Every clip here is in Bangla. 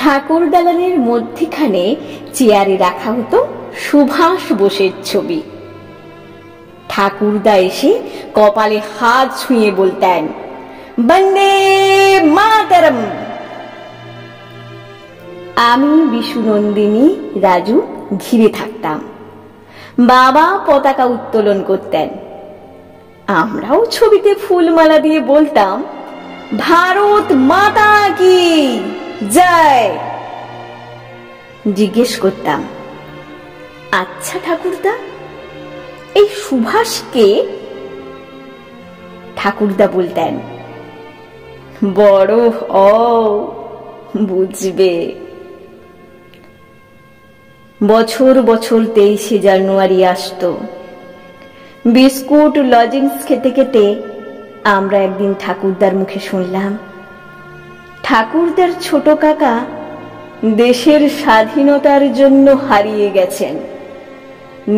ঠাকুর দালানের মধ্যখানে চেয়ারে রাখা হতো সুভাষ বোসের ছবি। ঠাকুরদা এসে কপালে হাত ছুঁয়ে বলতেন, বন্দে মাতরম। আমি বিশুনন্দিনী, রাজু ঘিরে থাকতাম। বাবা পতাকা উত্তোলন করতেন। আমরাও ছবিতে ফুলমালা দিয়ে বলতাম, ভারত মাতা কি জয়। জিজ্ঞেস করতাম, আচ্ছা ঠাকুরদা, এই সুভাষ কে? ঠাকুরদা বলতেন, বড় হও বুঝবে। বছর বছর 23শে জানুয়ারি আসতো। বিস্কুট লজেন্স খেতে খেতে আমরা একদিন ঠাকুরদার মুখে শুনলাম, ঠাকুরদার ছোট কাকা দেশের স্বাধীনতার জন্য হারিয়ে গেছেন,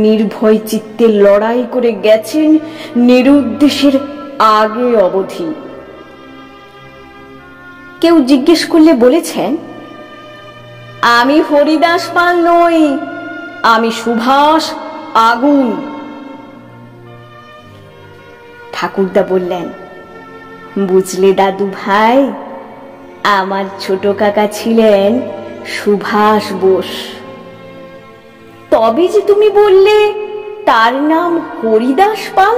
নির্ভয় চিত্তে লড়াই করে গেছেন নিরুদ্দেশের আগে অবধি। কেউ জিজ্ঞেস করলে বলেছেন, আমি হরিদাস পাল নই, আমি সুভাষ আগুন। ঠাকুরদা বললেন, বুঝলে দাদু ভাই, আমার ছোট কাকা ছিলেন সুভাষ বোস। তবে যে তুমি বললে তার নাম হরিদাস পাল।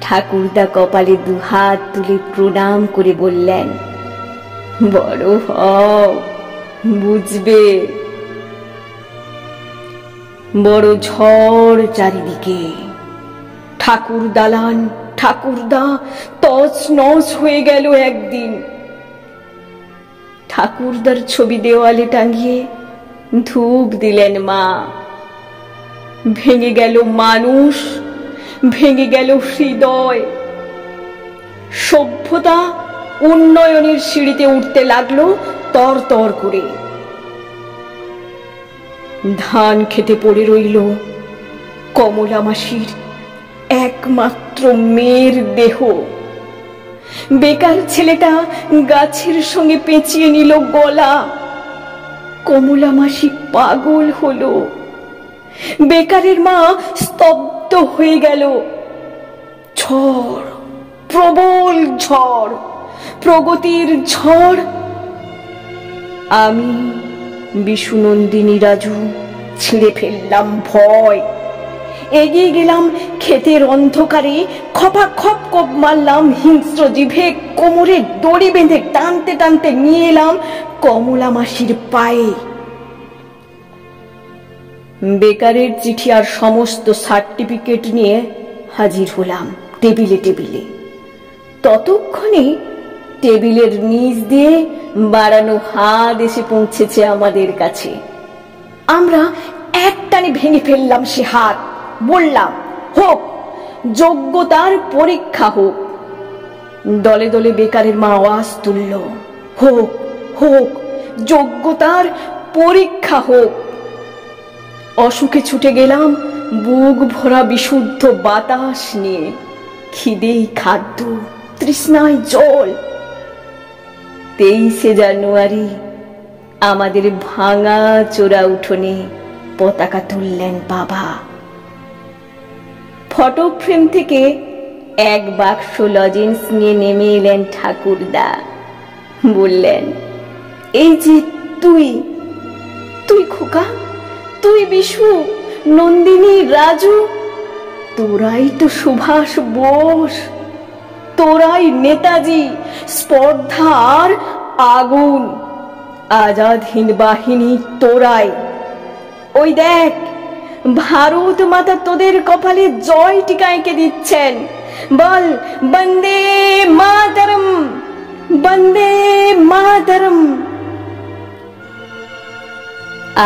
ঠাকুরদা কপালে দুহাত তুলে প্রণাম করে বললেন, বড় হও বুঝবে। বড় ঝড় চারিদিকে, ঠাকুর দালান ঠাকুরদা তছ নছ হয়ে গেল একদিন। ঠাকুরদার ছবি দেওয়ালে টাঙিয়ে ধূপ দিলেন মা। ভেঙে গেল মানুষ, ভেঙে গেল হৃদয়। সভ্যতা উন্নয়নের সিঁড়িতে উঠতে লাগলো তর তর করে। ধান খেতে পড়ে রইল কমলা মাসির একমাত্র মেয়ের দেহ। বেকার ছেলেটা গাছের সঙ্গে পেঁচিয়ে নিল গলা। কমলা মাসি পাগল হলো। বেকারের মা স্তব্ধ হয়ে গেল। ঝড়, প্রবল ঝড়, প্রগতির ঝড়। আমি বিশুনন্দিনী, রাজু ছিঁড়ে ফেললাম ভয়। এগিয়ে গেলাম ক্ষেতের অন্ধকারে, খপাখপ কোপ মারলাম হিংস্র জিভে। কোমরে দড়ি বেঁধে টানতে টানতে নিয়ে এলাম কমলা মাসির পায়ে। বেকারের চিঠি আর সমস্ত সার্টিফিকেট নিয়ে হাজির হলাম টেবিলে টেবিলে। ততক্ষণে টেবিলের নিচ দিয়ে বাড়ানো হাত এসে পৌঁছেছে আমাদের কাছে। আমরা একটানে ভেঙে ফেললাম সে হাত। বললাম, হোক, যোগ্যতার পরীক্ষা হোক। দলে দলে বেকারের মা আওয়াজ তুলল, হোক হোক, যোগ্যতার পরীক্ষা হোক। অসুখে ছুটে গেলাম বুক ভরা বিশুদ্ধ বাতাস নিয়ে। খিদেই খাদ্য, তৃষ্ণায় জল। 23শে জানুয়ারি আমাদের ভাঙা চোরা উঠোনে পতাকা তুললেন বাবা। ফটো ফ্রেম থেকে এক বাক্স লজেন্স নিয়ে নেমে এলেন ঠাকুরদা। বললেন, এই যে তুই, তুই খোকা, তুই বিশু, নন্দিনী, রাজু, তোরাই তো সুভাষ বোস, তোরাই নেতাজি, স্পর্ধা আর আগুন, আজাদ হিন্দ বাহিনী তোরাই। ওই দেখ, ভারত মাতা তোদের কপালে জয় টিকা এঁকে দিচ্ছেন। বল, বন্দে মাতরম, বন্দে মাতরম।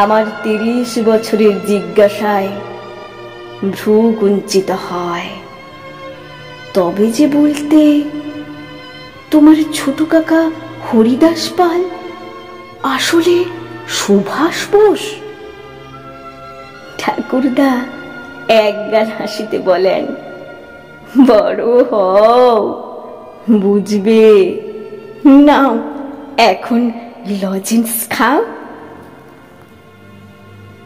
আমার 30 বছরের জিজ্ঞাসায় ভ্রু কুঞ্চিত হয়। তবে যে বলতে তোমার ছোট কাকা হরিদাস পাল আসলে সুভাষ বোস? ঠাকুরদা একগাল হাসিতে বলেন, বড় হও বুঝবে। নাও এখন লজেন্স খাও।